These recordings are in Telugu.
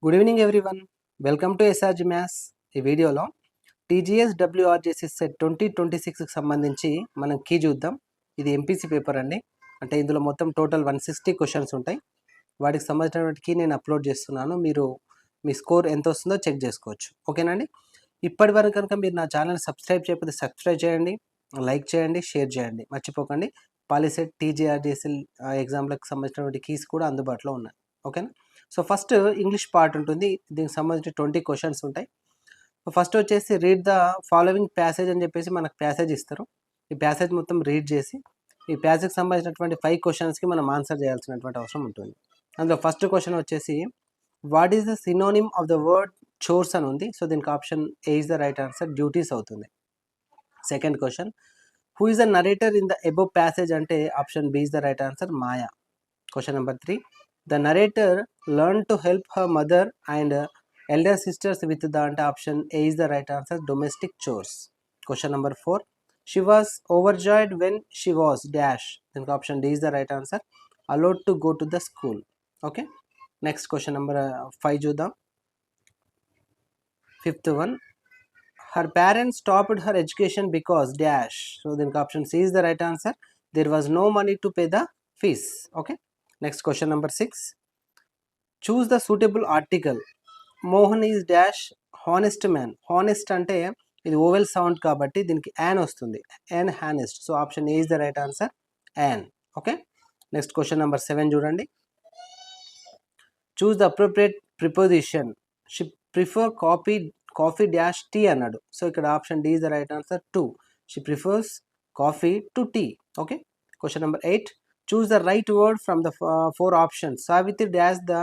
Good evening everyone. Welcome to SRG maths. ఈ వీడియోలో టీజీఎస్ డబ్ల్యూఆర్జేసీ సెట్ 2026కి సంబంధించి మనం కీ చూద్దాం. ఇది ఎంపీసీ పేపర్ అండి. అంటే ఇందులో మొత్తం టోటల్ 160 క్వశ్చన్స్ ఉంటాయి. వాటికి సంబంధించినటువంటి కీ నేను అప్లోడ్ చేస్తున్నాను. మీరు మీ స్కోర్ ఎంత వస్తుందో చెక్ చేసుకోవచ్చు. ఓకేనండి. ఇప్పటి వరకు కనుక మీరు నా ఛానల్ని సబ్స్క్రైబ్ చేయకపోతే సబ్స్క్రైబ్ చేయండి, లైక్ చేయండి, షేర్ చేయండి. మర్చిపోకండి. పాలిసెట్ టీజీఆర్జేసీ ఎగ్జామ్లకు సంబంధించినటువంటి కీస్ కూడా అందుబాటులో ఉన్నాయి. ఓకేనా. సో ఫస్ట్ ఇంగ్లీష్ పార్ట్ ఉంటుంది. దీనికి సంబంధించి 20 క్వశ్చన్స్ ఉంటాయి. ఫస్ట్ వచ్చేసి రీడ్ ద ఫాలోవింగ్ ప్యాసేజ్ అని చెప్పేసి మనకు ప్యాసేజ్ ఇస్తారు. ఈ ప్యాసేజ్ మొత్తం రీడ్ చేసి ఈ ప్యాసేజ్కి సంబంధించినటువంటి 5 క్వశ్చన్స్కి మనం ఆన్సర్ చేయాల్సినటువంటి అవసరం ఉంటుంది. అందులో ఫస్ట్ క్వశ్చన్ వచ్చేసి what is the synonym of the word chores అని ఉంది. సో దీనికి option A is the right answer, duties అవుతుంది. Second question who is the narrator in the above passage అంటే option B is the right answer, Maya. Question number 3 the narrator learned to help her mother and elder sisters with the option A is the right answer, domestic chores. Question number 4 she was overjoyed when she was dash, then option D is the right answer, allowed to go to the school. Okay, next question number 5 చూద్దాం. Fifth one, her parents stopped her education because dash, so then option C is the right answer, there was no money to pay the fees. Okay, next question number 6, choose the suitable article. Mohan is dash honest man. Honest అంటే ఇది ఓవెల్ సౌండ్ కాబట్టి దీనికి యాన్ వస్తుంది, an honest. So option A is the right answer, an. Okay, next question number 7 చూడండి. Choose the appropriate preposition. She prefer coffee dash tea అన్నాడు. సో ఇక్కడ option D is the right answer, to. She prefers coffee to tea. Okay, question number 8, choose the right word from the 4 options. Savitri dash the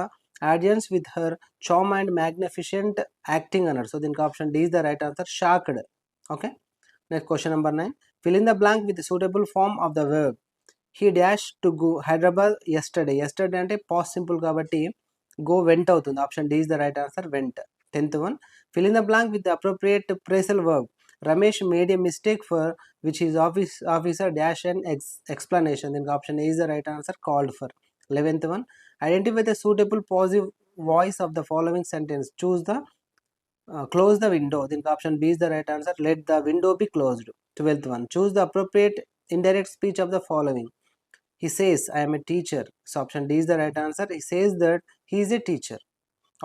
audience with her charm and magnificent acting అన్నాడు. సో దీనికి option D is the right answer, shocked. Okay, next question number 9, fill in the blank with the suitable form of the verb. he dash to go Hyderabad yesterday. yesterday అంటే పాస్ట్ సింపుల్ కాబట్టి go went అవుతుంది. Option D is the right answer, went. 10th one, fill in the blank with the appropriate phrasal verb. Ramesh made a mistake for which his officer dash an explanation. దీనికి option A is the right answer, called for. 11th one, identify the suitable positive voice of the following sentence. Choose the close the window. Then option B is the right answer, let the window be closed. 12th one, choose the appropriate indirect speech of the following. He says I am a teacher. So option D is the right answer, he says that he is a teacher.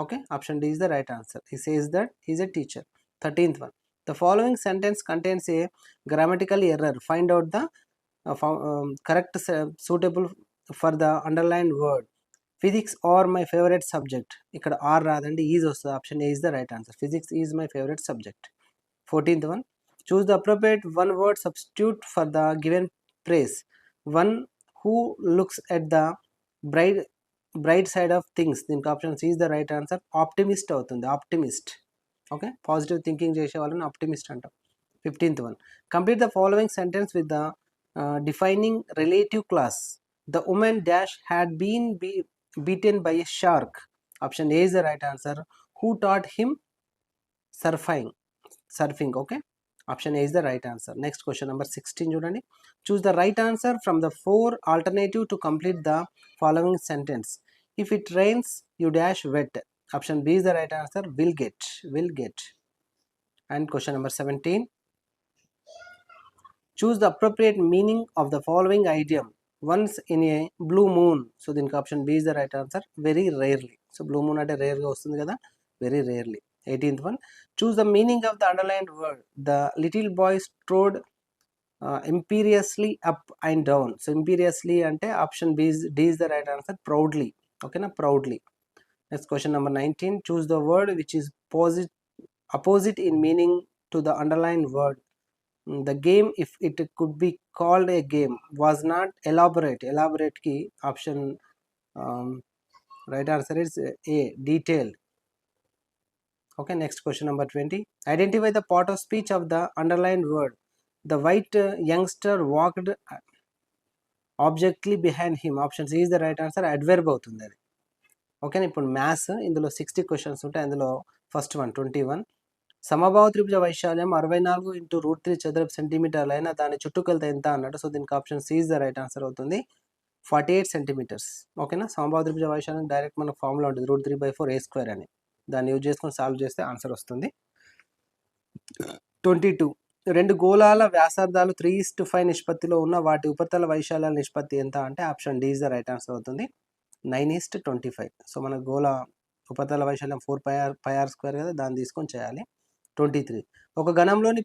Okay, option D is the right answer, he says that he is a teacher. 13th one, the following sentence contains a grammatical error. Find out the correct suitable for the underlined word. Physics are my favourite subject. ఇక్కడ ఆర్ రాదండి, ఈజ్ వస్తుంది. Option A is the right answer, physics is my favourite subject. 14th one, choose the appropriate one word substitute for the given phrase. One who looks at the bright side of things. దీనికి option C is the right answer, optimist అవుతుంది, ఆప్టిమిస్ట్. ఓకే, పాజిటివ్ థింకింగ్ చేసే వాళ్ళని ఆప్టిమిస్ట్ అంటాం. 15th one, complete the following sentence with the defining relative clause. The woman dash had been beaten by a shark. Option A is the right answer, who taught him surfing. Okay, option A is the right answer. Next question number 16 చూడండి. Choose the right answer from the 4 alternative to complete the following sentence. If it rains you dash wet. Option B is the right answer, will get. And question number 17, choose the appropriate meaning of the following idiom. Once in a blue moon. So దీనికి option B is the right answer, very rarely. So blue moon అంటే రేర్గా వస్తుంది కదా, very rarely. 18th one, choose the meaning of the underlined word. The little boy strode imperiously up and down. So imperiously అంటే option D is the right answer, proudly. ఓకేనా, proudly. Next question number 19, choose the word which is opposite in meaning to the underlined word. The game, if it could be called a game, was not elaborate. Elaborate ki option right answer is A, detailed. Okay, next question number 20, identify the part of speech of the underlined word. The white youngster walked objectly behind him. Option C is the right answer, adverb అవుతుంది అది. ఓకే, ఇప్పుడు మ్యాథ్స్ ఇందులో 60 క్వశ్చన్స్ ఉంటాయి. అందులో ఫస్ట్ వన్ 21, సమబాహు త్రిభుజ వైశాల్యం 64 × √3 చదరపు సెంటీమీటర్లు అయినా దాని చుట్టుకొలత ఎంత అన్నాడు. సో దీనికి option C is the right answer అవుతుంది, 48 సెంటీమీటర్స్. ఓకేనా, సమబాహు త్రిభుజ వైశాల్యం డైరెక్ట్ మనకు ఫార్ములా ఉంటుంది, √3/4 a² అని. దాన్ని యూజ్ చేసుకొని సాల్వ్ చేస్తే ఆన్సర్ వస్తుంది. 22 రెండు గోళాల వ్యాసార్థాలు 3:5 నిష్పత్తిలో ఉన్న వాటి ఉపరితల వైశాల్యాల నిష్పత్తి ఎంత అంటే option D is the right answer అవుతుంది. 9:25. సో మన గోళ ఉపరితల వైశాల్యం 4πr² కదా, దాన్ని తీసుకొని చేయాలి. 23 ఒక గణంలోని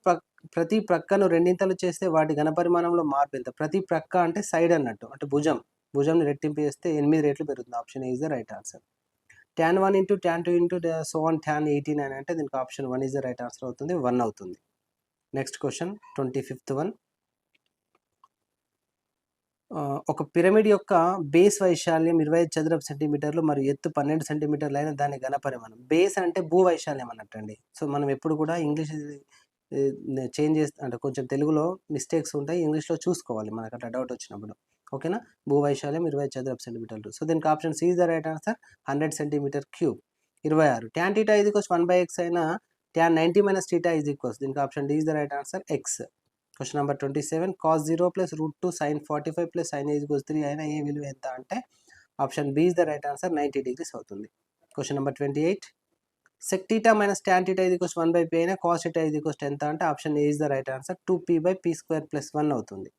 ప్రతి ప్రక్కను రెండింతలు చేస్తే వాటి ఘనపరిమాణంలో మార్పు ఎంత? ప్రతి ప్రక్క అంటే సైడ్ అన్నట్టు, అంటే భుజంని రెట్టింపు చేస్తే 8 రెట్లు పెరుగుతుంది. Option A is the right answer. tan 1 into tan 2 into so on tan 89 అంటే దీనికి option 1 is the right answer అవుతుంది. 1 అవుతుంది. Next question 25th one. ఒక పిరమిడ్ యొక్క బేస్ వైశాల్యం 25 చదరపు సెంటీమీటర్లు మరియు ఎత్తు 12 సెంటీమీటర్లు అయిన దాని ఘనపరిమాణం. బేస్ అంటే భూ వైశాల్యం అన్నట్టండి. సో మనం ఎప్పుడు కూడా ఇంగ్లీష్ చేంజ్ చేస్తే అంటే కొంచెం తెలుగులో మిస్టేక్స్ ఉంటాయి, ఇంగ్లీష్లో చూసుకోవాలి మనకు అట్లా డౌట్ వచ్చినప్పుడు. ఓకేనా, భూ వైశాల్యం 20 చదరపు సెంటీమీటర్లు. సో దీనికి option C is the right answer. 100 centimetre cube. 26 tan θ is equals 1/x అయినా tan 90 minus θ is equals, దీనికి option D is the right answer x. Question number 27 cos 0 plus √2 sin 45 plus sin a is equals 3 అయినా ఏ విలువ ఎంత అంటే option B is the right answer. 90 degrees అవుతుంది. Question number 28 sec θ minus tan θ is equals 1/p అయినా cos θ is equals ఎంత అంటే option A is the right answer. 2p/p² plus 1 అవుతుంది.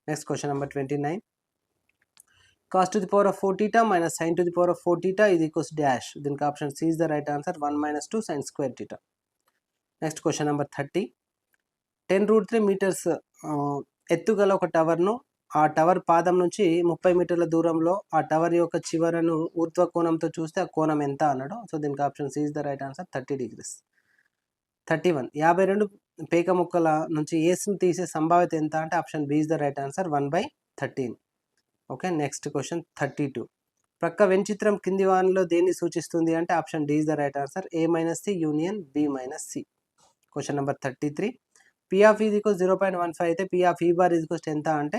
Next question number 29 cos to the power of 4θ minus sin to the power of 4θ is equals dash, దీనికి option C is the right answer. 1 minus 2 sin square θ. Next question number 30 10√3 meters ఎత్తుగల ఒక టవర్ను ఆ టవర్ పాదం నుంచి 30 మీటర్ల దూరంలో ఆ టవర్ యొక్క చివరను ఊర్ధ్వ కోణంతో చూస్తే ఆ కోణం ఎంత అన్నాడు. సో దీనికి option C is the right answer. 30 degrees. 31 52 పేక ముక్కల నుంచి ఏస్ను తీసే సంభావ్యత ఎంత అంటే option B is the right answer. 1/13. Okay, next question 32 ప్రక్క వెంచిత్రం కింది వానిలో దేన్ని సూచిస్తుంది అంటే option D is the right answer. A-C union B-C. Question number 33 P of E is equals 0.15 అయితే P of E bar is equals ఎంత అంటే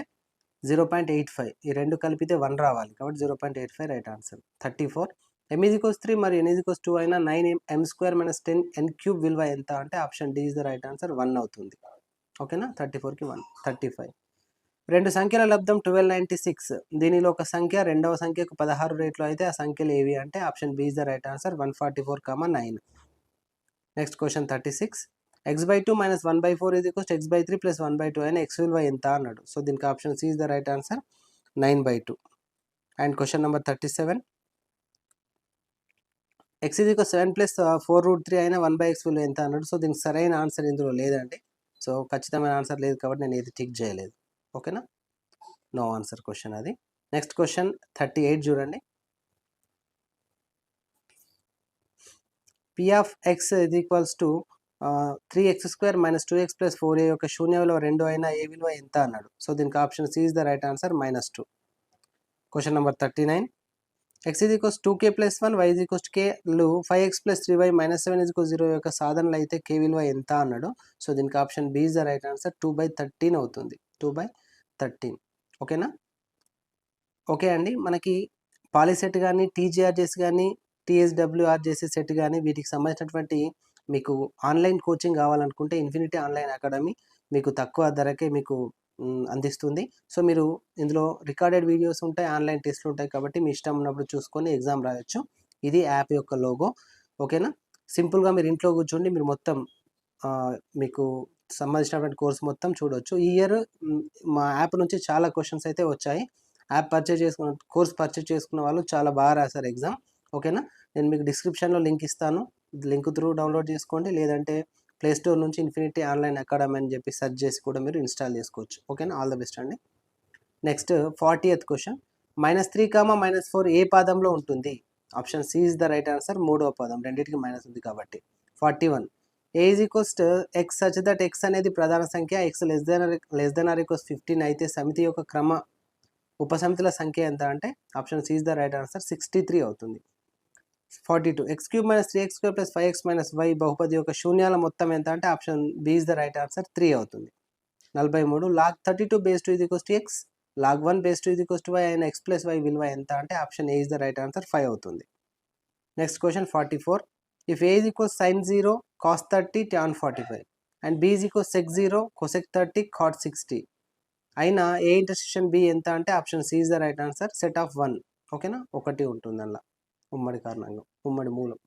0.85. ఈ రెండు కలిపితే 1 రావాలి కాబట్టి 0.85 right answer. 34 m is equals 3 మరియు n is equals 2 అయినా 9m² minus 10n³ విలువ ఎంత అంటే option D is the right answer. 1 అవుతుంది. ఓకేనా, 34కి 1. 35 రెండు సంఖ్యల లబ్ధం 1296. దీనిలో ఒక సంఖ్య రెండవ సంఖ్యకు 16 రేట్లు అయితే ఆ సంఖ్యలు ఏవి అంటే option B is the right answer. 144,9. Next question 36 x/2 minus 1/4 is equals to x/3 plus 1/2 అయినా x విలువ ఎంత అన్నాడు. సో దీనికి option C is the right answer. 9/2. And question number 37 x is equals 7 plus 4√3 అయినా 1/x విలువ ఎంత అన్నాడు. సో దీనికి సరైన ఆన్సర్ ఇందులో లేదండి. సో ఖచ్చితమైన ఆన్సర్ లేదు కాబట్టి నేను ఇది టిక్ చేయలేదు. ఓకేనా, నో ఆన్సర్ క్వశ్చన్ అది. నెక్స్ట్ క్వశ్చన్ 38 చూడండి. P of x is equals to 3x² minus 2x plus 4a యొక్క శూన్య విలువ 2 అయినా ఏ విలువ ఎంత అన్నాడు. సో దీనికి option C is the right answer. -2. Question number 39 x is equals 2k plus 1 y is equals to k లు 5x plus 3y minus 7 is equals 0 యొక్క సాధనలు అయితే k విలువ ఎంత అన్నాడు. సో దీనికి option B is the right answer. 2/13 అవుతుంది. 2/13. ఓకేనా. ఓకే అండి, మనకి పాలిసెట్ కానీ TGRJS కానీ TSWRJS సెట్ కానీ వీటికి సంబంధించినటువంటి మీకు ఆన్లైన్ కోచింగ్ కావాలనుకుంటే ఇన్ఫినిటీ ఆన్లైన్ అకాడమీ మీకు తక్కువ ధరకే మీకు అందిస్తుంది. సో మీరు ఇందులో రికార్డెడ్ వీడియోస్ ఉంటాయి, ఆన్లైన్ టెస్ట్లు ఉంటాయి కాబట్టి మీ ఇష్టం ఉన్నప్పుడు చూసుకొని ఎగ్జామ్ రాయొచ్చు. ఇది యాప్ యొక్క లోగో. ఓకేనా, సింపుల్గా మీరు ఇంట్లో కూర్చోండి మీరు మొత్తం మీకు సంబంధించినటువంటి కోర్స్ మొత్తం చూడవచ్చు. ఈ ఇయర్ మా యాప్ నుంచి చాలా క్వశ్చన్స్ అయితే వచ్చాయి. యాప్ కోర్స్ పర్చేజ్ చేసుకున్న వాళ్ళు చాలా బాగా రాశారు ఎగ్జామ్. ఓకేనా, నేను మీకు డిస్క్రిప్షన్లో లింక్ ఇస్తాను, లింక్ త్రూ డౌన్లోడ్ చేసుకోండి, లేదంటే ప్లేస్టోర్ నుంచి ఇన్ఫినిటీ ఆన్లైన్ అకాడమీ అని చెప్పి సెర్చ్ చేసి కూడా మీరు ఇన్స్టాల్ చేసుకోవచ్చు. ఓకేనా, ఆల్ ద బెస్ట్ అండి. నెక్స్ట్ 40th క్వశ్చన్ -3, -4 ఏ పాదంలో ఉంటుంది. Option C is the right answer. 3వ పదం, రెండింటికి మైనస్ ఉంది కాబట్టి. 41 a is equals to x such that x అనేది ప్రధాన సంఖ్య, x less than or equals 15 అయితే సమితి యొక్క క్రమ ఉపసమితుల సంఖ్య ఎంత అంటే option C is the right answer. 63 అవుతుంది. 42 x³ minus 3x² plus 5x minus y బహుపది యొక్క శూన్యాల మొత్తం ఎంత అంటే option B is the right answer. 3 అవుతుంది. 43 log 32 base 2 is equals to x, log 1 base 2 is equals to y అయిన x plus y విలువ ఎంత అంటే option A is the right answer. 5 అవుతుంది. Next question 44 if a is equals sin 0 cos 30 tan 45 and b is equals sec 0 cosec 30 cot 60 అయినా ఏ ఇంటర్సెక్షన్ బి ఎంత అంటే option C is the right answer. Set of 1. ఓకేనా, 1 ఉంటుంది అలా ఉమ్మడి కారణంగా, ఉమ్మడి మూలం.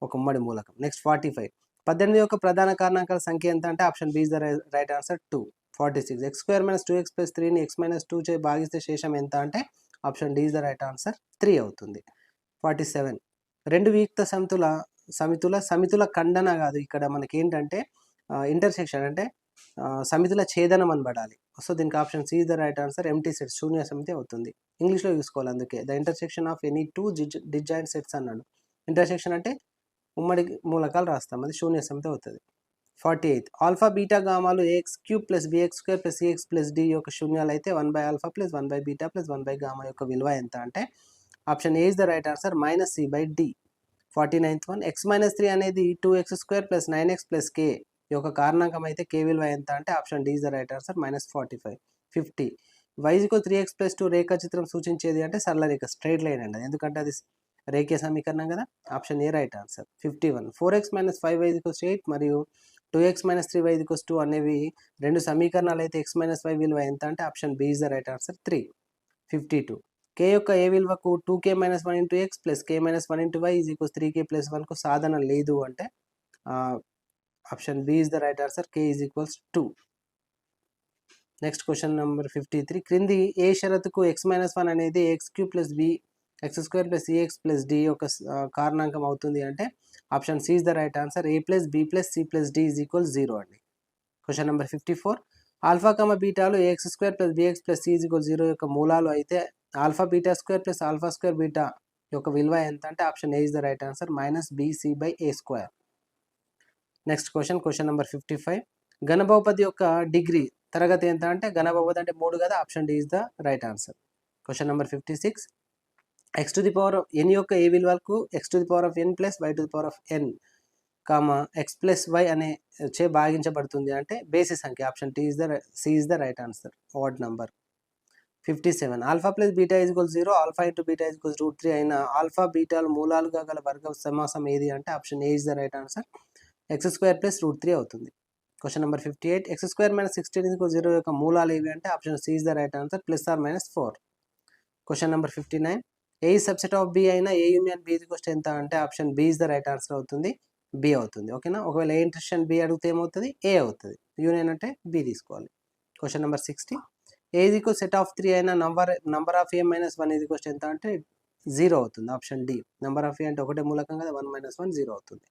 ఒక ఉమ్మడి మూలకం. నెక్స్ట్ 45. 18 యొక్క ప్రధాన కారణాంకాల సంఖ్య ఎంత అంటే option B is the right answer 2. 46. x² - 2x + 3ని x - 2 చే భాగిస్తే శేషం ఎంత అంటే option D is the right answer 3 అవుతుంది. 47. రెండు వియుక్త సమితుల ఖండన కాదు, ఇక్కడ మనకి ఏంటంటే ఇంటర్సెక్షన్ అంటే సమితుల ఛేదనం అని పడాలి. సో దీనికి option C is the right answer. Empty sets, శూన్య సమితి అవుతుంది. ఇంగ్లీష్లో చూసుకోవాలి, అందుకే the intersection of any two disjoint sets అన్నాడు. ఇంటర్సెక్షన్ అంటే ఉమ్మడి మూలకాలు రాస్తాం, అది శూన్య సమితి అవుతుంది. 48. ఆల్ఫా బీటా గామాలు ax³ + bx² + cx + d యొక్క శూన్యాలు అయితే 1/α + 1/β + 1/γ యొక్క విలువ ఎంత అంటే option A is the right answer -c/d. 49th one. x - 3 అనేది 2x² + 9x + k యొక్క కారణాంకం అయితే k విలువ ఎంత అంటే option D is the right answer -45. 50. y = 3x + 2 రేఖాచిత్రం సూచించేది అంటే సరళ రేఖ, స్ట్రైట్ లైన్ అండి, ఎందుకంటే అది రేఖీయ సమీకరణం కదా. Option A right answer. 51. 4x - 5y = 8 మరియు 2x - 3y = 2 అనేవి రెండు సమీకరణాలు అయితే x - y విలువ ఎంత అంటే option B is the right answer 3. 52. k యొక్క ఏ విలువకు 2k - 1 × x + k - 1 × y = 3k + 1కు సాధన లేదు అంటే option B is the right answer. k = 2. Next question number 53. క్రింది ఏ షరతుకు x - 1 అనేది x³ + bx² + cx + d యొక్క కారణాంకం అవుతుంది అంటే option C is the right answer. a + b + c + d = 0 అండి. Question number 54. ఆల్ఫా బీటాలు ax² + bx + c = 0 యొక్క మూలాలు అయితే ఆల్ఫా బీటా² + ఆల్ఫా² బీటా యొక్క విలువ ఎంత అంటే option A is the right answer -bc/a². Next question number 55. ఘన బహుపది యొక్క డిగ్రీ తరగతి ఎంత అంటే ఘన బహుపది అంటే 3 కదా, option D is the right answer. Question number 56. x⁴n యొక్క ఏ విలువలకు x⁴n + y⁴n x + y అనే చే భాగించబడుతుంది అంటే బేసి సంఖ్య, option C is the right answer. Odd number. 57. Alpha + beta = 0, alpha × beta = √3 అయిన ఆల్ఫా బీటాలు మూలాలుగా గల వర్గ సమాసం ఏది అంటే option A is the right answer. x² + √3 అవుతుంది. Question number 58. x² - 16 = 0 యొక్క మూలాలు ఏవి అంటే option C is the right answer +or -4. Question number 59. A subset of B అయినా ఏ యూనియన్ బి = ఎంత అంటే option B is the right answer అవుతుంది, బి అవుతుంది. ఓకేనా, ఒకవేళ ఏ ఇంటర్సెక్షన్ బి అడిగితే ఏమవుతుంది, ఏ అవుతుంది. యూనియన్ అంటే బి తీసుకోవాలి. Question number 60. A set of 3 అయినా నంబర్ ఆఫ్ a - 1 = ఎంత అంటే 0 అవుతుంది, ఆప్షన్ డి. నంబర్ ఆఫ్ ఏ అంటే ఒకటే మూలకం కదా, 1 - 1 0 అవుతుంది.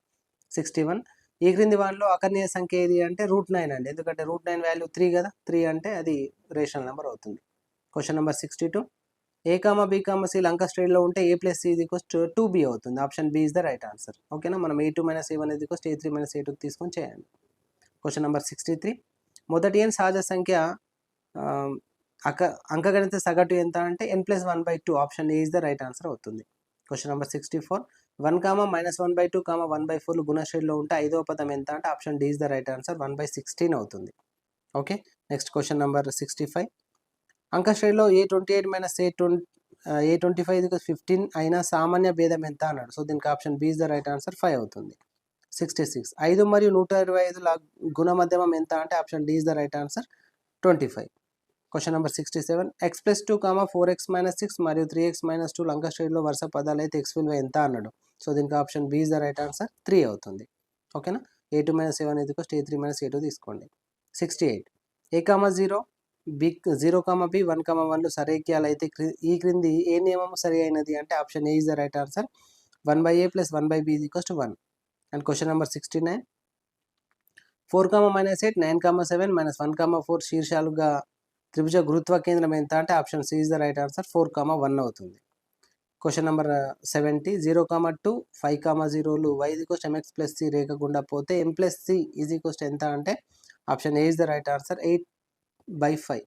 61. ఈ క్రింది వాటిలో అకర్ణీయ సంఖ్య ఏది అంటే √9 అండి, ఎందుకంటే √9 వాల్యూ 3 కదా, 3 అంటే అది రేషనల్ నెంబర్ అవుతుంది. Question number 62. a, b, c లంక శ్రేణిలో ఉంటే a + c = 2b అవుతుంది, option B is the right answer. ఓకేనా, మనం a2 - a1 = a3 - a2 తీసుకొని చేయండి. Question number 63. మొదటి n సహజ సంఖ్య అంకగణిత సగటు ఎంత అంటే n+1/2, option A is the right answer అవుతుంది. Question number 64. 1, -1/2, 1/4 గుణశ్రేణిలో ఉంటే ఐదవ పదం ఎంత అంటే option D is the right answer 1/16 అవుతుంది. Okay, next question number 65. అంక శ్రేణిలో a28 - a25 = 15 అయినా సామాన్య భేదం ఎంత అన్నాడు. సో దీనికి option B is the right answer 5 అవుతుంది. 66. 5 మరియు 125ల గుణమధ్యమం ఎంత అంటే option D is the right answer 25. Question number 67. x + 2, 4x - 6 మరియు 3x - 2 లంక శ్రేణిలో వరుస పదాలు అయితే x విలువ ఎంత అన్నాడు. సో దీనికి option B is the right answer 3 అవుతుంది. ఓకేనా, a2 - a1 = a3 - a2 తీసుకోండి. 68. a, 0, b, 0, b, 1, 1లు సరేఖ్యాలు అయితే ఈ క్రింది ఏ నియమం సరి అయినది అంటే option A is the right answer 1/a + 1/b = 1. And question number 69. 4, -8, 9, 7, -1, 4 శీర్షాలుగా త్రిభుజ గురుత్వ కేంద్రం ఎంత అంటే option C is the right answer 4, 1 అవుతుంది. Question number 70. 0, 2, 5, 0లు y = mx + c రేఖ గుండా పోతే m + c = ఎంత అంటే option A is the right answer 8/5.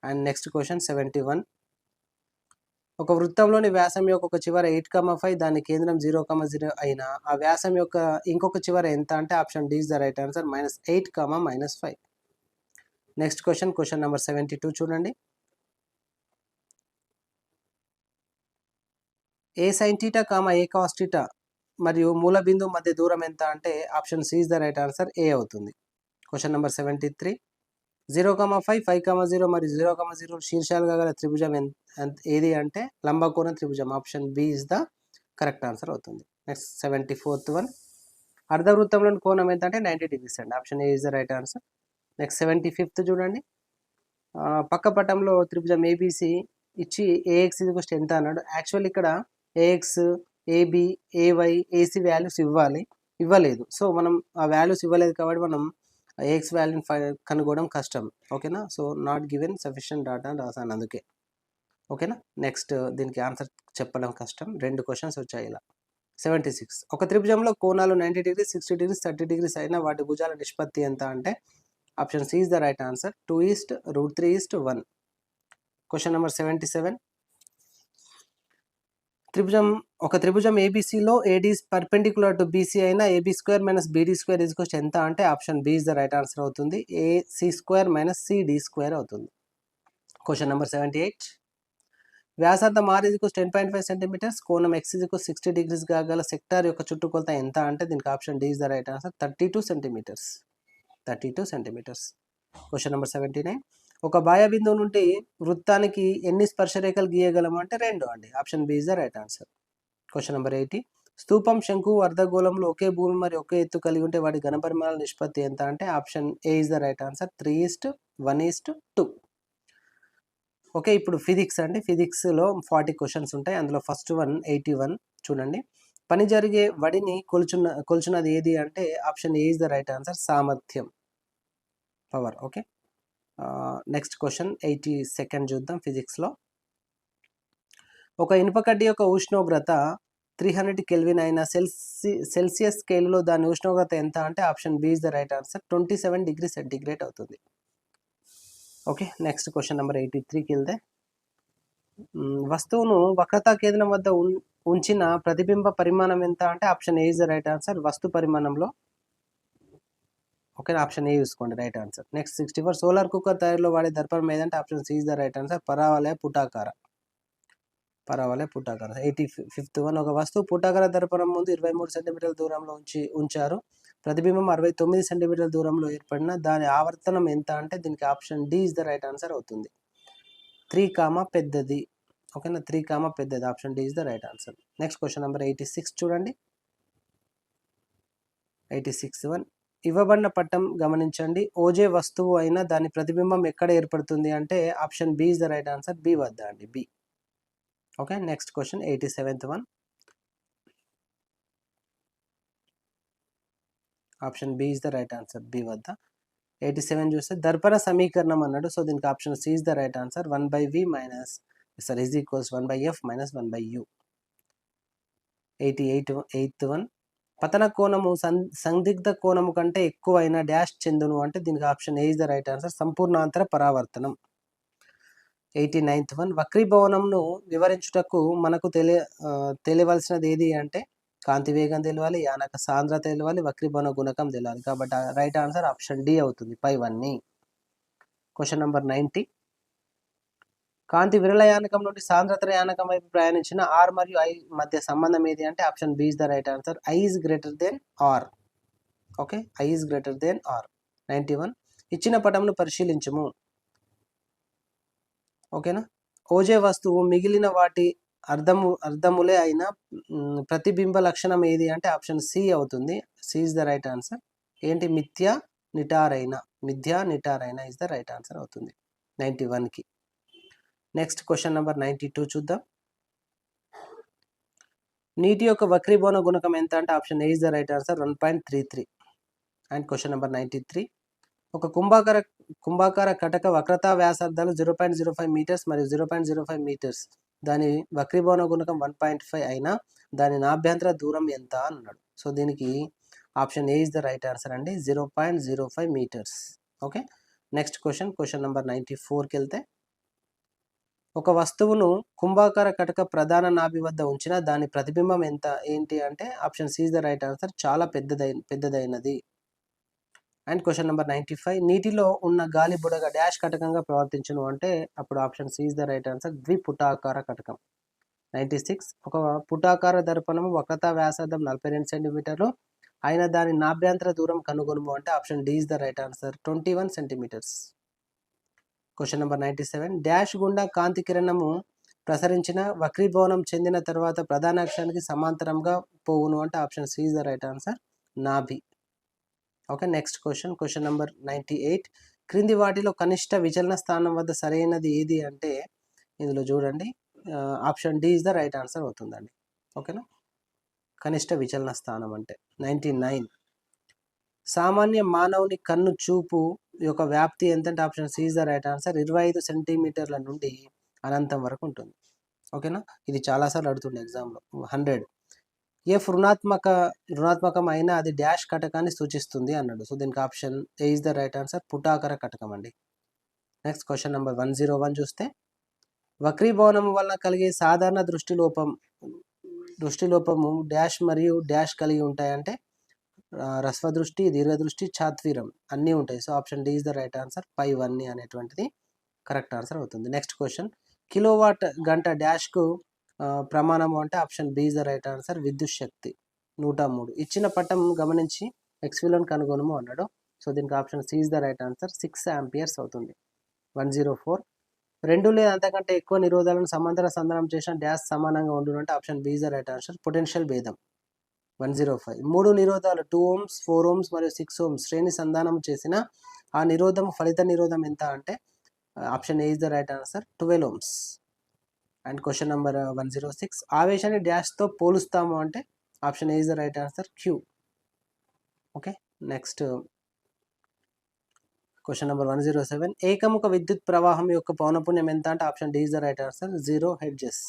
And next question 71. ఒక వృత్తంలోని వ్యాసం యొక్క ఒక చివర 8, 5 దాని కేంద్రం 0, 0 అయినా ఆ వ్యాసం యొక్క ఇంకొక చివర ఎంత అంటే option D is the right answer -8, -5. Next question number 72 చూడండి. a sin θ, a cos θ మరియు మూల బిందువు మధ్య దూరం ఎంత అంటే option C is the right answer A అవుతుంది. Question number 73. 0, 5, 5, 0 మరియు 0, 0 శీర్షాలుగా గల త్రిభుజం ఏది అంటే లంబకోణ త్రిభుజం, option B is the correct answer అవుతుంది. నెక్స్ట్ 74th వన్, అర్ధవృత్తంలోని కోణం ఎంత అంటే 90 degrees అండి. Option A is the right answer. Next 75th చూడండి, పక్క పటంలో త్రిభుజం ఏబిసి ఇచ్చి ఏఎక్స్ ఇది ఎంత అన్నాడు. యాక్చువల్ ఇక్కడ ఏఎక్స్, ఏబి, ఏవై, ఏసీ వాల్యూస్ ఇవ్వలేదు. సో మనం ఆ వాల్యూస్ ఇవ్వలేదు కాబట్టి మనం ఏఎక్స్ వాల్యూని కనుగొనడం కష్టం. ఓకేనా, so not given sufficient data అని రాసాను అందుకే. ఓకేనా, నెక్స్ట్ దీనికి ఆన్సర్ చెప్పడం కష్టం. 2 క్వశ్చన్స్ వచ్చాయి ఇలా. 76, ఒక త్రిభుజంలో కోణాలు 90 degrees, 60 degrees, 30 degrees అయినా వాటి భుజాల నిష్పత్తి ఎంత అంటే option C is the right answer. 2:√3:1. Question number 77, ఒక త్రిభుజం ఏబిసిలో ఏడి పర్పెండిక్యులర్ టు బీసీ అయినా AB square minus BD square is ఎంత అంటే option B is the right answer అవుతుంది. AC square minus CD square అవుతుంది. క్వశ్చన్ నెంబర్ 78, వ్యాసార్థం r 10.5 సెంటీమీటర్స్, కోణం x 60 degrees గా గల సెక్టార్ యొక్క చుట్టుకొలత ఎంత అంటే దీనికి option D is the right answer. 32 centimetres. 32 centimetres. Question number 79, ఒక బాహ్య బిందువు నుండి వృత్తానికి ఎన్ని స్పర్శరేఖలు గీయగలము అంటే 2 అండి. Option B is the right answer. Question number 80, స్తూపం, శంకు, అర్ధగోళంలో ఒకే భూమి మరియు ఒకే ఎత్తు కలిగి ఉంటే వాటి ఘనపరిమాణాల నిష్పత్తి ఎంత అంటే option A is the right answer. 3:1:2. Okay, ఇప్పుడు ఫిజిక్స్ అండి. ఫిజిక్స్లో 40 క్వశ్చన్స్ ఉంటాయి. అందులో ఫస్ట్ వన్ 81 చూడండి. పని జరిగే వడిని కొలుచున్నది ఏది అంటే option A is the right answer. సామర్థ్యం, power. Okay, next question 82nd చూద్దాం. ఫిజిక్స్లో ఒక ఇనుప కడ్డీ యొక్క ఉష్ణోగ్రత 300 కెల్విన్ అయిన సెల్సియస్ స్కేల్లో దాని ఉష్ణోగ్రత ఎంత అంటే option B is the right answer. 27 degree centigrade అవుతుంది. ఓకే, నెక్స్ట్ క్వశ్చన్ నెంబర్ 83కి వెళ్తే, వస్తువును వక్రతా కేంద్రం వద్ద ఉంచిన ప్రతిబింబ పరిమాణం ఎంత అంటే option A is the right answer. వస్తు పరిమాణంలో. ఓకే, ఆప్షన్ ఏ చూసుకోండి right answer. Next 64, solar cooker తయారీలో వాడే దర్పణం ఏదంటే option C is the right answer. పరావలయ పుటాకార. 85th వన్, ఒక వస్తువు పుటాకార దర్పణం ముందు 23 సెంటీమీటర్ల దూరంలో ఉంచారు. ప్రతిబింబం 69 సెంటీమీటర్ల దూరంలో ఏర్పడిన దాని ఆవర్తనం ఎంత అంటే దీనికి option D is the right answer అవుతుంది. 3, పెద్దది. ఓకేనా, 3, పెద్దది. Option D is the right answer. Next question number 86 చూడండి. 86th వన్, ఇవ్వబడిన పట్టం గమనించండి. ఓజే వస్తువు అయినా దాని ప్రతిబింబం ఎక్కడ ఏర్పడుతుంది అంటే option B is the right answer. B వద్ద అండి, B. Okay, next question 87th one, option B is the right answer. B వద్ద. 87 చూస్తే దర్పణ సమీకరణం అన్నాడు. సో దీనికి option C is the right answer. 1/v minus is equals 1/f minus 1/u. 88th one, పతన కోణము సందిగ్ధ కోణము కంటే ఎక్కువైన డాష్ చెందును అంటే దీనికి option A is the right answer. సంపూర్ణాంతర పరావర్తనం. 89th వన్, వక్రీభవనంను వివరించుటకు మనకు తెలియవలసినది ఏది అంటే కాంతి వేగం తెలియాలి, యానక సాంద్రత తెలియాలి, వక్రీభవన గుణకం తెలియాలి. కాబట్టి రైట్ ఆన్సర్ ఆప్షన్ డి అవుతుంది. పైవన్నీ. క్వశ్చన్ నెంబర్ 90, కాంతి విరళ యానకం నుండి సాంద్రత యానకం వైపు ప్రయాణించిన ఆర్ మరియు ఐ మధ్య సంబంధం ఏది అంటే option B is the right answer. I is greater than R. Okay, I is greater than R. 91, ఇచ్చిన పటంను పరిశీలించము. ఓకేనా, ఓజే వస్తువు మిగిలిన వాటి అర్ధములే అయిన ప్రతిబింబ లక్షణం ఏది అంటే ఆప్షన్ సి అవుతుంది. C is the right answer. ఏంటి, మిథ్యా నిటారైన ఇస్ ద రైట్ ఆన్సర్ అవుతుంది 91కి. నెక్స్ట్ క్వశ్చన్ నెంబర్ 92 చూద్దాం. నీటి యొక్క వక్రీభవన గుణకం ఎంత అంటే option A is the right answer. 1.33. And question number 93, ఒక కుంభాకార కటక వక్రతా వ్యాసార్థాలు 0.05 మీటర్స్ మరియు 0.05 మీటర్స్. దాని వక్రీభవన గుణకం 1.5 అయినా దాని నాభ్యంతర దూరం ఎంత అన్నాడు. సో దీనికి option A is the right answer అండి. 0.05 metres. Okay, next question number 94కి వెళ్తే, ఒక వస్తువును కుంభాకార కటక ప్రధాన నాభి వద్ద ఉంచిన దాని ప్రతిబింబం ఎంత ఏంటి అంటే option C is the right answer. చాలా పెద్దదైనది. అండ్ క్వశ్చన్ నెంబర్ 95, నీటిలో ఉన్న గాలి బుడగ డాష్ కటకంగా ప్రవర్తించును అంటే అప్పుడు option C is the right answer. ద్విపుటాకార కటకం. 96, ఒక పుటాకార దర్పణము వక్రతా వ్యాసార్థం 42 సెంటీమీటర్లు అయిన దాని నాభ్యంతర దూరం కనుగొనుము అంటే option D is the right answer. 21 centimetres. Question number 97, dash గుండా కాంతి కిరణము ప్రసరించిన వక్రీభవనం చెందిన తర్వాత ప్రధాన అక్షానికి సమాంతరంగా పోవును అంటే option C is the right answer, నాభి. Okay, next question number 98. క్రింది వాటిలో కనిష్ట విచలన స్థానం వద్ద సరైనది ఏది అంటే ఇందులో చూడండి, option D is the right answer అవుతుందండి. ఓకేనా, కనిష్ట విచలన స్థానం అంటే 99. సామాన్య మానవుని కన్ను చూపు యొక్క వ్యాప్తి ఎంతంటే option C is the right answer, 25 సెంటీమీటర్ల నుండి అనంతం వరకు ఉంటుంది. ఓకేనా, ఇది చాలాసార్లు అడుగుతుంది ఎగ్జామ్లో. 100. ఏ రుణాత్మకం అయినా అది డాష్ కటకాన్ని సూచిస్తుంది అన్నాడు. సో దీనికి option A is the right answer, పుటాకర కటకం అండి. నెక్స్ట్ క్వశ్చన్ నెంబర్ 101 చూస్తే, వక్రీభవనం వలన కలిగే సాధారణ దృష్టిలోపము డాష్ మరియు డాష్ కలిగి ఉంటాయంటే రస్వదృష్టి, దీర్ఘదృష్టి, చాత్వీరం అన్నీ ఉంటాయి. So option D is the right answer, పై వన్నీ అనేటువంటిది కరెక్ట్ ఆన్సర్ అవుతుంది. నెక్స్ట్ క్వశ్చన్, కిలోవాట్ గంట డాష్కు ప్రమాణము అంటే option B is the right ఆన్సర్, విద్యుత్ శక్తి 103. ఇచ్చిన పటం గమనించి ఎక్స్ విలువను కనుగొనము అన్నాడు. సో దీనికి option C is the right answer, 6 amperes అవుతుంది. 104. 2 లేదా అంతకంటే ఎక్కువ నిరోధాలను సమాంతర సంధానం చేసిన డాష్ సమానంగా ఉండును అంటే option B is the right answer, potential భేదం. 105. 3 నిరోధాలు 2 ohms, 4 ohms మరియు 6 ohms శ్రేణి సంధానం చేసిన ఆ నిరోధం ఫలిత నిరోధం ఎంత అంటే option A is the right answer, 12 ohms. And question number 106. ఆవేశాన్ని డాష్తో పోలుస్తాము అంటే option A is the right answer, Q. Okay, next question number 107. ఏకముఖ విద్యుత్ ప్రవాహం యొక్క పౌనపుణ్యం ఎంత అంటే option D is the right answer, 0 hertz.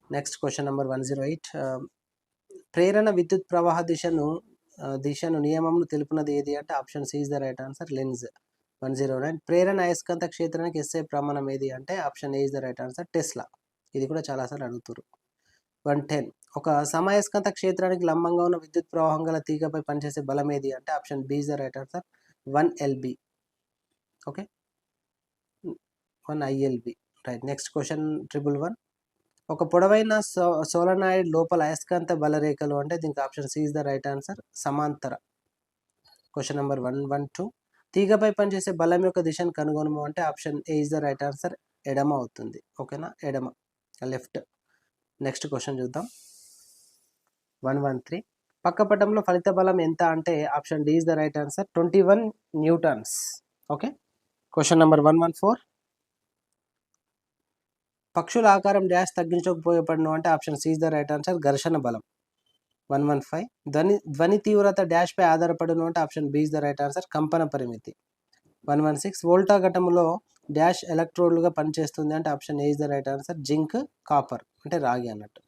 Next question number 108. ప్రేరణ విద్యుత్ ప్రవాహ దిశను నియమంను తెలుపునది ఏది అంటే option C is the right answer, Lenz. 109. ప్రేరణ అయస్కాంత క్షేత్రానికి ఎస్ఐ ప్రమాణం ఏది అంటే option A is the right answer, Tesla. ఇది కూడా చాలాసార్లు అడుగుతారు. 110. ఒక సమయస్కాంత క్షేత్రానికి లంబంగా ఉన్న విద్యుత్ ప్రవాహం గల తీగపై పనిచేసే బలం ఏది అంటే option B is the right answer, 1 LB. Okay, 1 ILB. Right. Next question 111. ఒక పొడవైన సోలనాయిడ్ లోపల అయస్కాంత బలరేఖలు అంటే దీనికి option C is the right answer, సమాంతర. Question number 112. తీగపై పనిచేసే బలం యొక్క దిశను కనుగొనము అంటే option A is the right answer, ఎడమ అవుతుంది. ఓకేనా, ఎడమ, లెఫ్ట్. నెక్స్ట్ క్వశ్చన్ చూద్దాం. 113. పక్క పటంలో ఫలిత బలం ఎంత అంటే option D is the right answer, 21 newtons. Okay, question number 114. పక్షుల ఆకారం డాష్ తగ్గించకపోయబడను అంటే option C is the right answer, ఘర్షణ బలం. 115. ధ్వని తీవ్రత డాష్ పై ఆధారపడును అంటే option B is the right answer, కంపన పరిమితి. 116. వోల్టా ఘటములో డాష్ ఎలక్ట్రోడ్లుగా పనిచేస్తుంది అంటే option A is the right answer, zinc, copper అంటే రాగి అన్నట్టు.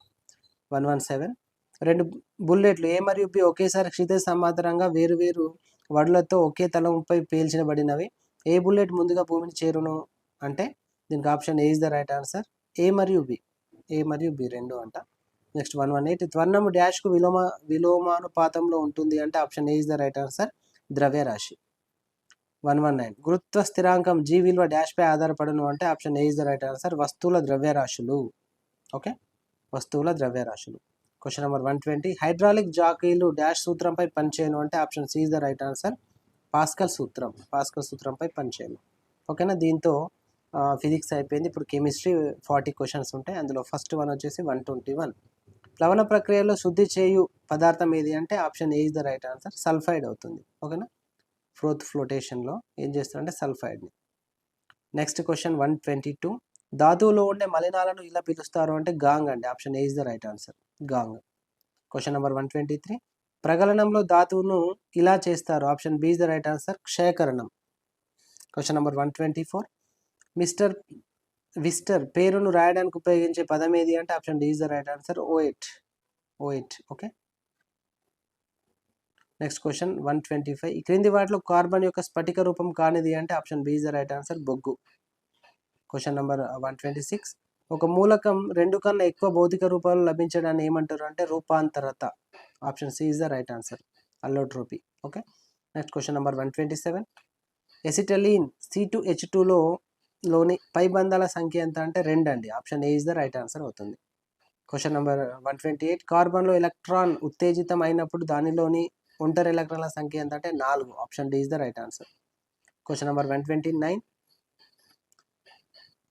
117. 2 బుల్లెట్లు ఏ మరియు బి ఒకేసారి క్షితిజ సమాంతరంగా వేరువేరు వడులతో ఒకే తలంపై పేల్చినబడినవి. ఏ బుల్లెట్ ముందుగా భూమిని చేరును అంటే దీనికి option A is the right answer, A మరియు బి రెండు అంట. నెక్స్ట్ 118. త్వరణము డాష్కు విలోమానుపాతంలో ఉంటుంది అంటే option A is the right answer, ద్రవ్యరాశి. 119. గురుత్వ స్థిరాంకం జీ విలువ డాష్ పై ఆధారపడను అంటే option A is the right answer, వస్తువుల ద్రవ్యరాశులు. ఓకే, వస్తువుల ద్రవ్యరాశులు. Question number 120. హైడ్రాలిక్ జాకీలు డాష్ సూత్రంపై పనిచేయను అంటే option C is the right answer, Pascal సూత్రంపై పనిచేయను. ఓకేనా, దీంతో ఫిజిక్స్ అయిపోయింది. ఇప్పుడు కెమిస్ట్రీ 40 క్వశ్చన్స్ ఉంటాయి. అందులో ఫస్ట్ వన్ వచ్చేసి 121. ప్లవన ప్రక్రియలో శుద్ధి చేయు పదార్థం ఏది అంటే option A is the right answer, sulphide అవుతుంది. ఓకేనా, ఫ్లోటేషన్లో ఏం చేస్తారంటే సల్ఫైడ్ని. Next question 122. ధాతువులో ఉండే మలినాలను ఇలా పిలుస్తారు అంటే గాంగ్ అండి. Option A is the right answer, gangue. Question number 123. ప్రగలనంలో ధాతువును ఇలా చేస్తారు. Option B is the right answer, క్షయకరణం. Question number 124. మిస్టర్ విస్టర్ పేరును రాయడానికి ఉపయోగించే పదం ఏది అంటే option D is the right answer, ఓఎట్. Okay, next question 125. ఈ క్రింది వాటిలో కార్బన్ యొక్క స్ఫటిక రూపం కానిది అంటే option B is the right answer, బొగ్గు. Question number 126. ఒక మూలకం 2 కన్నా ఎక్కువ భౌతిక రూపాలు లభించడాన్ని ఏమంటారు అంటే రూపాంతరత. Option C is the right answer, allotropy. Okay, next question number 127. Acetylene C2H2లోని పై బంధాల సంఖ్య ఎంత అంటే 2 అండి. Option A is the right answer అవుతుంది. Question number 128. కార్బన్లో ఎలక్ట్రాన్ ఉత్తేజితం అయినప్పుడు దానిలోని ఒంటరి ఎలక్ట్రాన్ల సంఖ్య ఎంత అంటే 4. Option D is the right answer. Question number 129.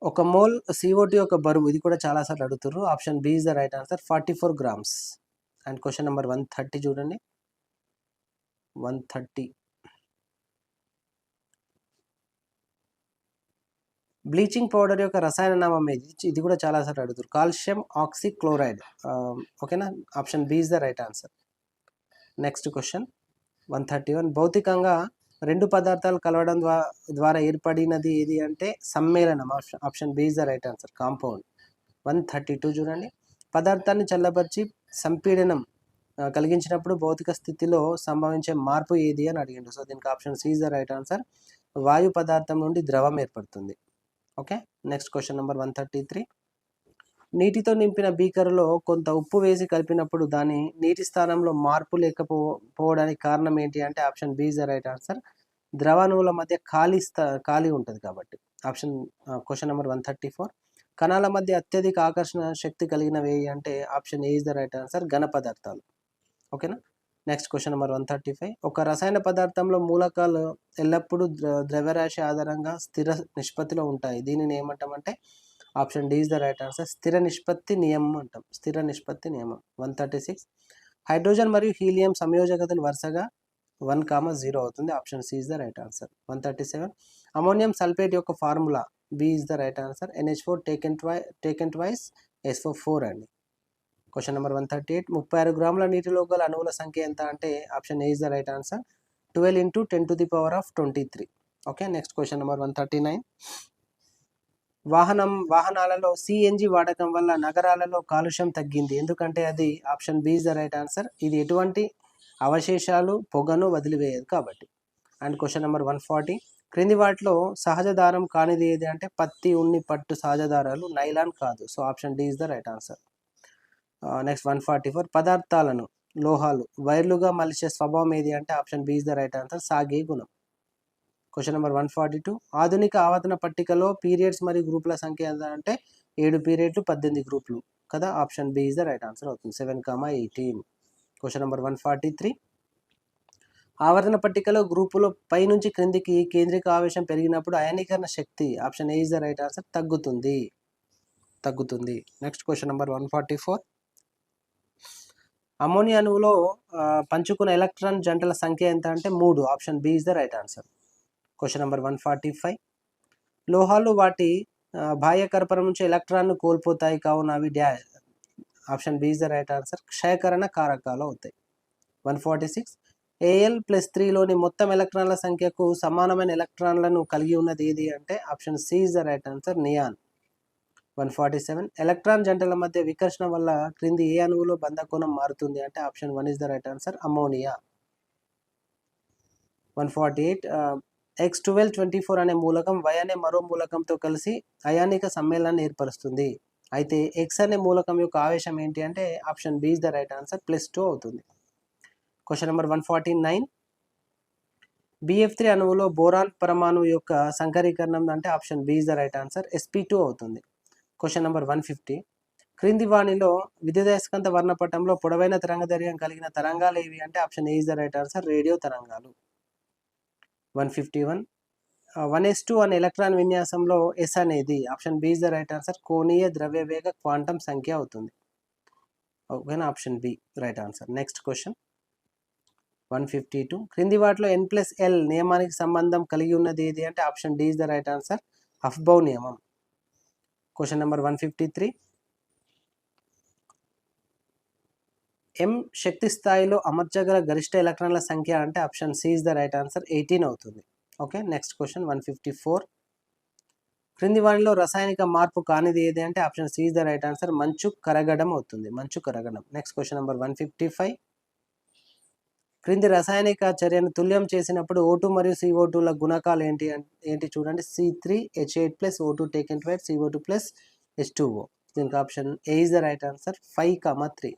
ఒక మోల్ CO2 యొక్క బరువు, ఇది కూడా చాలాసార్లు అడుగుతారు. Option B is the right answer, 44 grams. And question number 130 చూడండి. 130, బ్లీచింగ్ పౌడర్ యొక్క రసాయన నామం ఏది? ఇది కూడా చాలాసార్లు అడుగుతారు. Calcium oxychloride. ఓకేనా, option B is the right answer. Next question 131, భౌతికంగా రెండు పదార్థాలు కలవడం ద్వారా ఏర్పడినది ఏది అంటే సమ్మేళనం. Option B is the right answer, compound. 132 చూడండి. పదార్థాన్ని చల్లబరిచి సంపీడనం కలిగించినప్పుడు భౌతిక స్థితిలో సంభవించే మార్పు ఏది అని అడిగిండు. సో దీనికి option C is the right answer, వాయు పదార్థం నుండి ద్రవం ఏర్పడుతుంది. ఓకే, నెక్స్ట్ క్వశ్చన్ నెంబర్ 133, నీటితో నింపిన బీకరులో కొంత ఉప్పు వేసి కలిపినప్పుడు దాని నీటి స్థానంలో మార్పు లేకపోవడానికి కారణం ఏంటి అంటే option B is the right answer, ద్రవాణువుల మధ్య ఖాళీ ఉంటుంది కాబట్టి. క్వశ్చన్ నెంబర్ 134, కణాల మధ్య అత్యధిక ఆకర్షణ శక్తి కలిగినవి అంటే option A is the right answer, ఘన పదార్థాలు. ఓకేనా, నెక్స్ట్ క్వశ్చన్ నెంబర్ 135, ఒక రసాయన పదార్థంలో మూలకాలు ఎల్లప్పుడూ ద్రవ్యరాశి ఆధారంగా స్థిర నిష్పత్తిలో ఉంటాయి. దీనిని ఏమంటామంటే option D is the right answer, స్థిర నిష్పత్తి నియమం అంటాం. స్థిర నిష్పత్తి నియమం. 136, హైడ్రోజన్ మరియు హీలియం సంయోజకతలు వరుసగా 1,0 అవుతుంది. Option C is the right answer. 137, ammonium sulphate యొక్క formula B is the right answer, NH4 taken twice SO4 అండి. క్వశ్చన్ నెంబర్ 138, 36 గ్రాముల నీటిలో గల అణువుల సంఖ్య ఎంత అంటే option A is the right answer, 12 × 10⁻23. Okay, next question number 139, వాహనాలలో CNG వాడకం వల్ల నగరాలలో కాలుష్యం తగ్గింది ఎందుకంటే అది option B is the right answer, ఇది ఎటువంటి అవశేషాలు పొగను వదిలివేయదు కాబట్టి. అండ్ క్వశ్చన్ నెంబర్ 140, క్రింది వాటిలో సహజ దారం కానిది ఏది అంటే పత్తి, ఉన్ని, పట్టు సహజ దారాలు, నైలాన్ కాదు. So option D is the right answer. Next 144, పదార్థాలను లోహాలు వైర్లుగా మలిచే స్వభావం ఏది అంటే option B is the right answer, సాగే గుణం. క్వశ్చన్ నెంబర్ 142, ఆధునిక ఆవర్తన పట్టికలో పీరియడ్స్ మరియు గ్రూపుల సంఖ్య ఎంత అంటే 7 పీరియడ్లు 18 గ్రూపులు కదా. Option B is the right answer అవుతుంది, 7,18. క్వశ్చన్ నెంబర్ 143, ఆవర్తన పట్టికలో గ్రూపులో పై నుంచి క్రిందికి కేంద్రిక ఆవేశం పెరిగినప్పుడు అయనీకరణ శక్తి option A is the right answer, తగ్గుతుంది. నెక్స్ట్ క్వశ్చన్ నెంబర్ 144, అమోనియా అణువులో పంచుకున్న ఎలక్ట్రాన్ జంటల సంఖ్య ఎంత అంటే 3. Option B is the right answer. Question number 145, లోహాలు వాటి బాహ్య కర్పరం నుంచి ఎలక్ట్రాన్ను కోల్పోతాయి కావున అవి dash. Option B is the right answer, క్షయకరణ కారకాలు అవుతాయి. 146, Al+3లోని మొత్తం ఎలక్ట్రాన్ల సంఖ్యకు సమానమైన ఎలక్ట్రాన్లను కలిగి ఉన్నది ఏది అంటే option C is the right answer, neon. 147, electron జంటల మధ్య వికర్షణ వల్ల క్రింది ఏ అణువులో బంధకోణం మారుతుంది అంటే option 1 is the right answer, ammonia. 148, X1224 అనే మూలకం Y అనే మరో మూలకంతో కలిసి అయానిక సమ్మేళనాన్ని ఏర్పరుస్తుంది. అయితే X అనే మూలకం యొక్క ఆవేశం ఏంటి అంటే option B is the right answer, +2 అవుతుంది. క్వశ్చన్ నెంబర్ 149, BF3 అణువులో బోరాన్ పరమాణువు యొక్క సంకరీకరణం అంటే option B is the right answer, sp2 అవుతుంది. క్వశ్చన్ నెంబర్ 150, క్రింది వాణిలో విద్యుదయస్కాంత వర్ణపటంలో పొడవైన తరంగదైర్ఘ్యం కలిగిన తరంగాలు ఏవి అంటే option A is the right answer, radio తరంగాలు. 151, 1s2 అనే ఎలక్ట్రాన్ విన్యాసంలో S అనేది option B is the right answer, కోణీయ ద్రవ్యవేగ క్వాంటం సంఖ్య అవుతుంది. ఓకేనా, option B right answer. Next question 152, క్రింది వాటిలో N+L నియమానికి సంబంధం కలిగి ఉన్నది ఏది అంటే option D is the right answer, Aufbau నియమం. క్వశ్చన్ నెంబర్ 153, M శక్తి స్థాయిలో అమర్చగల గరిష్ట ఎలక్ట్రాన్ల సంఖ్య అంటే option C is the right answer, 18 అవుతుంది. ఓకే, నెక్స్ట్ క్వశ్చన్ 154, క్రింది వాటిలో రసాయనిక మార్పు కానిది ఏది అంటే option C is the right answer, మంచు కరగడం అవుతుంది. నెక్స్ట్ క్వశ్చన్ నెంబర్ 155, క్రింది రసాయనిక చర్యను తుల్యం చేసినప్పుడు O2 మరియు CO2ల గుణకాలు ఏంటి చూడండి, C3H8+O2 టేకెన్ ట్వైస్ CO2+H2O. దీనికి option A is the right answer, 5,3.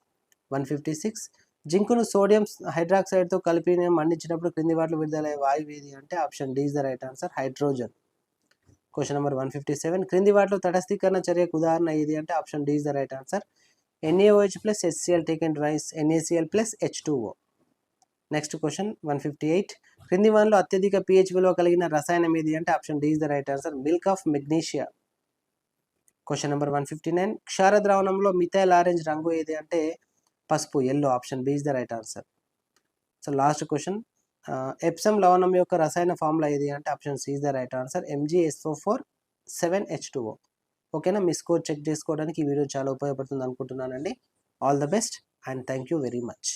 156, జింకును సోడియం హైడ్రాక్సైడ్తో కలిపి మండించినప్పుడు క్రింది వాటిలో విడుదలయ్యే వాయువు ఏది అంటే option D is the right answer, hydrogen. Question number 157, క్రింది వాటిలో తటస్థీకరణ చర్యకు ఉదాహరణ ఏది అంటే option D is the right answer, NaOH+HCl taken twice NaCl+H2O. Next question 158, క్రింది వాటిలో అత్యధిక pH విలువ కలిగిన రసాయనం ఏది అంటే option D is the right answer, milk of magnesia. Question number 159, క్షార ద్రావణంలో మిథైల్ ఆరెంజ్ రంగు ఏది అంటే పసుపు, yellow, option B is the right answer. So last question, Epsom లవణం యొక్క రసాయన ఫార్ములా ఏది అంటే option C is the right answer, MgSO4 7H2O. ఓకేనా, మీ స్కోర్ చెక్ చేసుకోవడానికి ఈ వీడియో చాలా ఉపయోగపడుతుంది అనుకుంటున్నానండి. All the best and thank you very much.